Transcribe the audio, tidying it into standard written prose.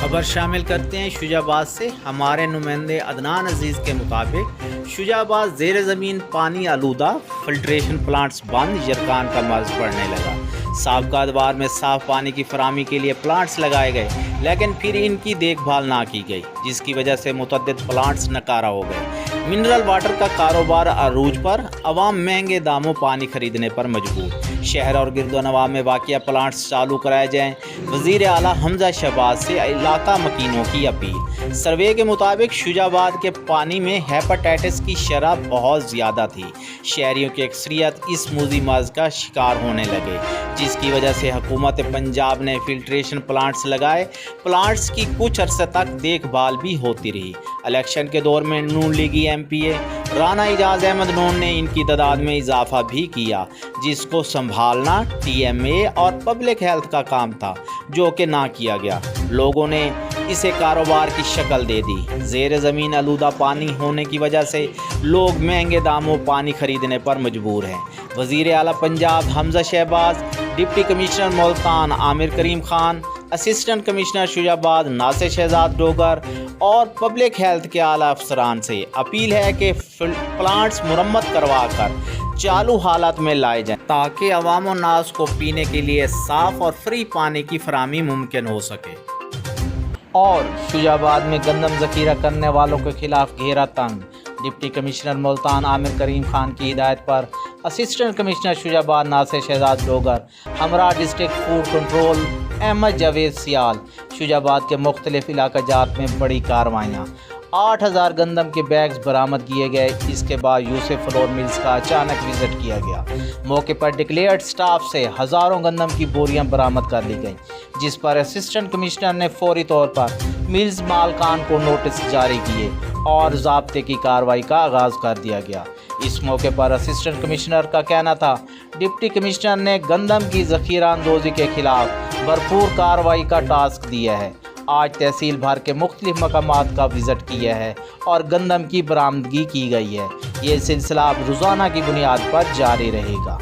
خبر شامل کرتے ہیں شجاع آباد سے۔ ہمارے نمائندے عدنان عزیز کے مطابق شجاع آباد زیر زمین پانی آلودہ، فلٹریشن پلانٹس بند، یرکان کا مرض بڑھنے لگا۔ سابقہ ادوار میں صاف پانی کی فراہمی کے لیے پلانٹس لگائے گئے لیکن پھر ان کی دیکھ بھال نہ کی گئی، جس کی وجہ سے متعدد پلانٹس ناکارہ ہو گئے۔ منرل واٹر کا کاروبار عروج پر، عوام مہنگے داموں پانی خریدنے پر مجبور۔ شہر اور گرد و نواح میں واقع پلانٹس چالو کرائے جائیں، وزیر اعلیٰ حمزہ شہباز سے علاقہ مکینوں کی اپیل۔ سروے کے مطابق شجاع آباد کے پانی میں ہیپاٹائٹس کی شرح بہت زیادہ تھی۔ شہریوں کی اکثریت اس موذی مرض کا شکار ہونے لگے، جس کی وجہ سے حکومت پنجاب نے فلٹریشن پلانٹس لگائے۔ پلانٹس کی کچھ عرصے تک دیکھ بھال بھی ہوتی رہی۔ الیکشن کے دور میں نون لیگی ایم پی اے رانا اعجاز احمد نون نے ان کی تعداد میں اضافہ بھی کیا، جس کو سنبھالنا ٹی ایم اے اور پبلک ہیلتھ کا کام تھا، جو کہ نہ کیا گیا۔ لوگوں نے اسے کاروبار کی شکل دے دی۔ زیر زمین آلودہ پانی ہونے کی وجہ سے لوگ مہنگے داموں پانی خریدنے پر مجبور ہیں۔ وزیر اعلیٰ پنجاب حمزہ شہباز، ڈپٹی کمشنر ملتان عامر کریم خان، اسسٹنٹ کمشنر شجاع آباد ناصر شہزاد ڈوگر اور پبلک ہیلتھ کے اعلیٰ افسران سے اپیل ہے کہ پلانٹس مرمت کروا کر چالو حالت میں لائے جائیں تاکہ عوام و ناس کو پینے کے لیے صاف اور فری پانی کی فراہمی ممکن ہو سکے۔ اور شجاع آباد میں گندم ذخیرہ کرنے والوں کے خلاف گھیرا تنگ۔ ڈپٹی کمشنر ملتان عامر کریم خان کی ہدایت پر اسسٹنٹ کمشنر شجاع آباد ناصر شہزاد ڈوگر ہمراہ district food control Ahmad Javed Sial, Shujabad کے مختلف علاقہ جات میں بڑی کارروائیاں۔ 8000 گندم کے بیگز برآمد کیے گئے۔ اس کے بعد یوسف فلور ملز کا اچانک وزٹ کیا گیا۔ موقع پر ڈکلیئرڈ سٹاف سے ہزاروں گندم کی بوریاں برآمد کر لی گئیں، جس پر اسسٹنٹ کمشنر نے فوری طور پر ملز مالکان کو نوٹس جاری کیے اور ضابطے کی کارروائی کا آغاز کر دیا گیا۔ اس موقع پر اسسٹنٹ کمشنر کا کہنا تھا، ڈپٹی کمشنر نے گندم کی ذخیرہ اندوزی کے خلاف بھرپور کارروائی کا ٹاسک دیا ہے۔ آج تحصیل بھر کے مختلف مقامات کا وزٹ کیا ہے اور گندم کی برآمدگی کی گئی ہے۔ یہ سلسلہ اب روزانہ کی بنیاد پر جاری رہے گا۔